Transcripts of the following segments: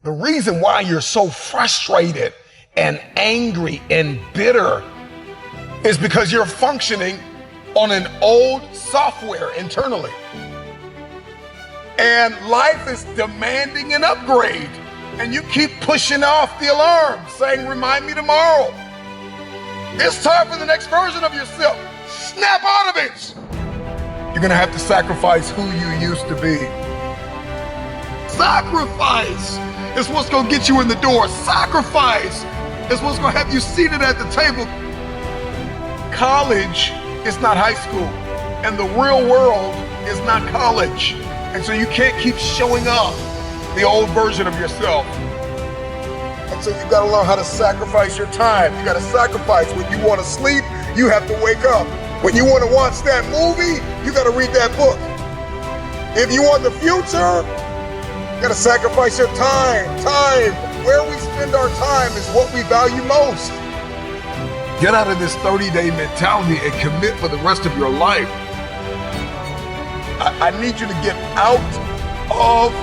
The reason why you're so frustrated and angry and bitter is because you're functioning on an old software internally. And life is demanding an upgrade. And you keep pushing off the alarm, saying, remind me tomorrow. It's time for the next version of yourself. Snap out of it. You're gonna have to sacrifice who you used to be. Sacrifice is what's gonna get you in the door. Sacrifice is what's gonna have you seated at the table. College is not high school, and the real world is not college. And so you can't keep showing up the old version of yourself. And so you gotta learn how to sacrifice your time. You gotta sacrifice. When you wanna sleep, you have to wake up. When you wanna watch that movie, you gotta read that book. If you want the future, you gotta sacrifice your time. Time, where we spend our time is what we value most. Get out of this 30-day mentality and commit for the rest of your life. I need you to get out of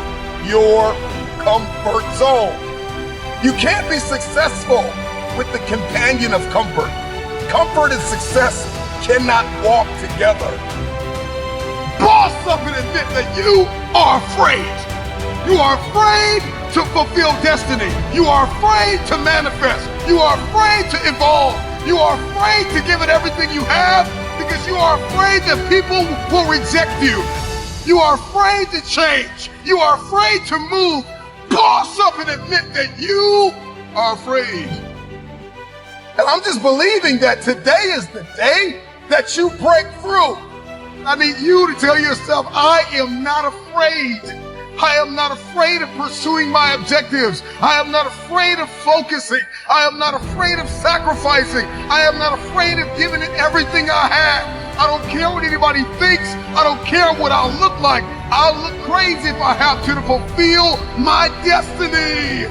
your comfort zone. You can't be successful with the companion of comfort. Comfort and success cannot walk together. Boss up and admit that you are afraid. You are afraid to fulfill destiny. You are afraid to manifest. You are afraid to evolve. You are afraid to give it everything you have because you are afraid that people will reject you. You are afraid to change. You are afraid to move. Boss up and admit that you are afraid. And I'm just believing that today is the day that you break through. I need you to tell yourself, I am not afraid. I am not afraid of pursuing my objectives. I am not afraid of focusing. I am not afraid of sacrificing. I am not afraid of giving it everything I have. I don't care what anybody thinks. I don't care what I'll look like. I'll look crazy if I have to fulfill my destiny.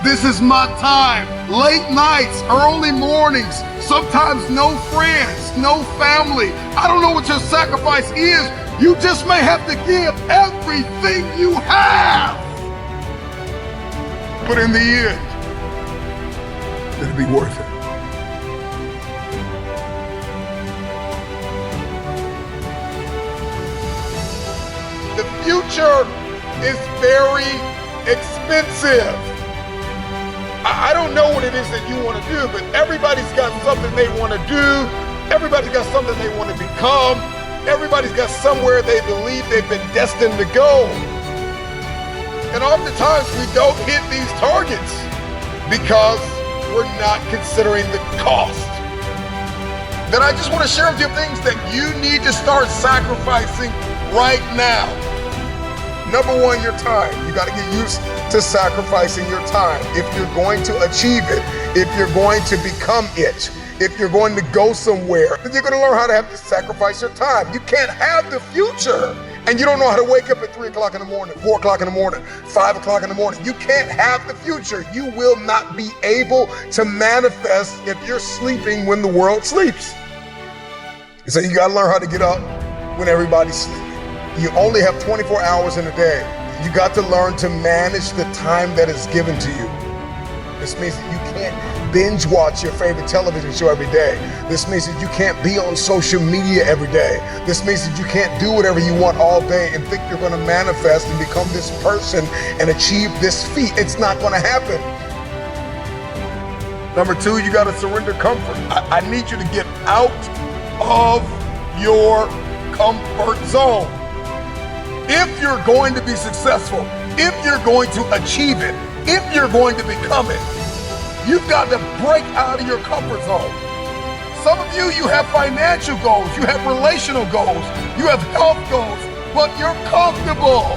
This is my time. Late nights, early mornings, sometimes no friends, no family. I don't know what your sacrifice is. You just may have to give everything you have. But in the end, it'll be worth it. The future is very expensive. I don't know what it is that you want to do, but everybody's got something they want to do. Everybody's got something they want to become. Everybody's got somewhere they believe they've been destined to go. And oftentimes we don't hit these targets because we're not considering the cost. Then I just want to share with you things that you need to start sacrificing right now. Number one, your time. You got to get used to sacrificing your time. If you're going to achieve it, if you're going to become it, if you're going to go somewhere, then you're going to learn how to have to sacrifice your time. You can't have the future and you don't know how to wake up at 3 o'clock in the morning, 4 o'clock in the morning, 5 o'clock in the morning. You can't have the future. You will not be able to manifest if you're sleeping when the world sleeps. So you got to learn how to get up when everybody's sleeping. You only have 24 hours in a day. You got to learn to manage the time that is given to you. This means that you can't binge watch your favorite television show every day. This means that you can't be on social media every day. This means that you can't do whatever you want all day and think you're going to manifest and become this person and achieve this feat. It's not going to happen. Number two, you got to surrender comfort. I need you to get out of your comfort zone. If you're going to be successful, if you're going to achieve it, if you're going to become it, you've got to break out of your comfort zone. Some of you have financial goals, you have relational goals, you have health goals, but you're comfortable.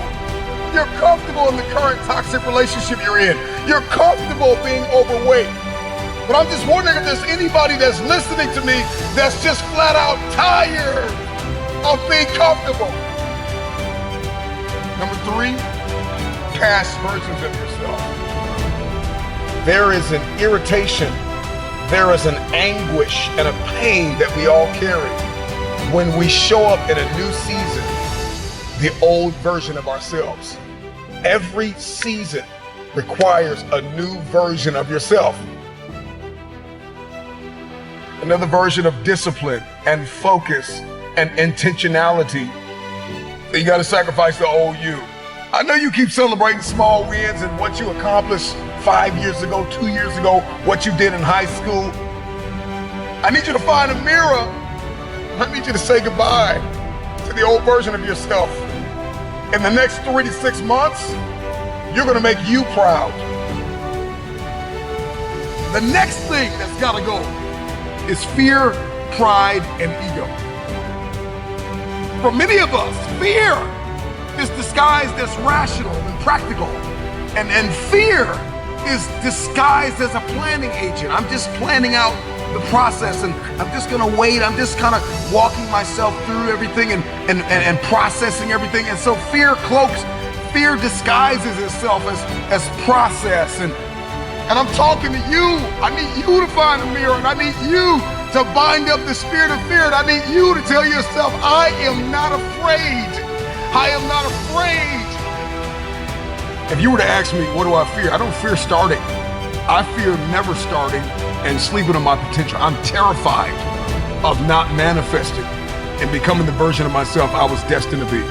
You're comfortable in the current toxic relationship you're in. You're comfortable being overweight. But I'm just wondering if there's anybody that's listening to me that's just flat out tired of being comfortable. Number three, past versions of yourself. There is an irritation, there is an anguish and a pain that we all carry when we show up in a new season, the old version of ourselves. Every season requires a new version of yourself. Another version of discipline and focus and intentionality. You got to sacrifice the old you. I know you keep celebrating small wins and what you accomplished 5 years ago, 2 years ago, what you did in high school. I need you to find a mirror. I need you to say goodbye to the old version of yourself. In the next 3 to 6 months, you're gonna make you proud. The next thing that's gotta go is fear, pride, and ego. For many of us, fear is disguised as rational and practical. And fear is disguised as a planning agent. I'm just planning out the process and I'm just gonna wait. I'm just kind of walking myself through everything and processing everything. And so fear disguises itself as process. And I'm talking to you. I need you to find a mirror, and I need you to bind up the spirit of fear. And I need you to tell yourself, I am not afraid. I am not afraid. If you were to ask me, what do I fear? I don't fear starting. I fear never starting and sleeping on my potential. I'm terrified of not manifesting and becoming the version of myself I was destined to be.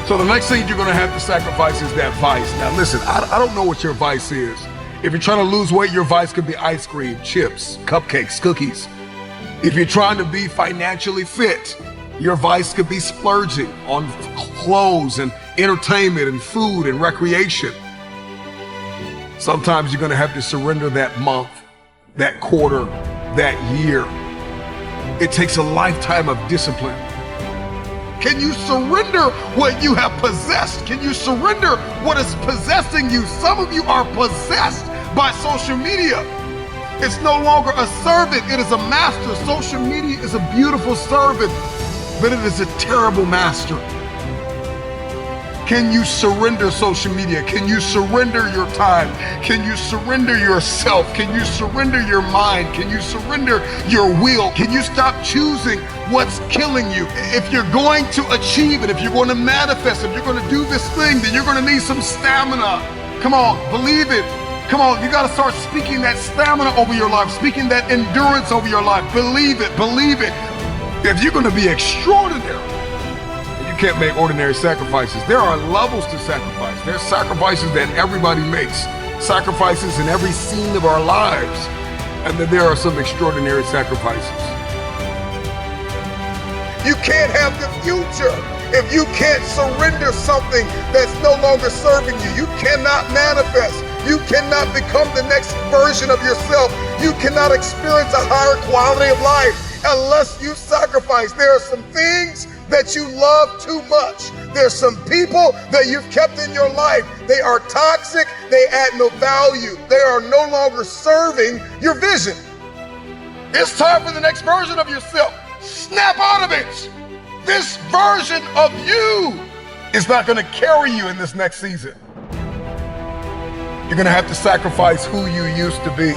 So the next thing you're gonna have to sacrifice is that vice. Now listen, I don't know what your vice is. If you're trying to lose weight, your vice could be ice cream, chips, cupcakes, cookies. If you're trying to be financially fit, your vice could be splurging on clothes and entertainment and food and recreation. Sometimes you're gonna have to surrender that month, that quarter, that year. It takes a lifetime of discipline. Can you surrender what you have possessed? Can you surrender what is possessing you? Some of you are possessed by social media. It's no longer a servant, it is a master. Social media is a beautiful servant, but it is a terrible master. Can you surrender social media? Can you surrender your time? Can you surrender yourself? Can you surrender your mind? Can you surrender your will? Can you stop choosing what's killing you? If you're going to achieve it, if you're going to manifest, if you're going to do this thing, then you're going to need some stamina. Come on, believe it. Come on, you got to start speaking that stamina over your life, speaking that endurance over your life. Believe it, believe it. If you're going to be extraordinary, you can't make ordinary sacrifices. There are levels to sacrifice. There's sacrifices that everybody makes, sacrifices in every scene of our lives, and then there are some extraordinary sacrifices. You can't have the future if you can't surrender something that's no longer serving you. You cannot manifest. You cannot become the next version of yourself. You cannot experience a higher quality of life unless you sacrifice. There are some things that you love too much. There's some people that you've kept in your life. They are toxic. They add no value. They are no longer serving your vision. It's time for the next version of yourself. Snap out of it. This version of you is not going to carry you in this next season. You're going to have to sacrifice who you used to be.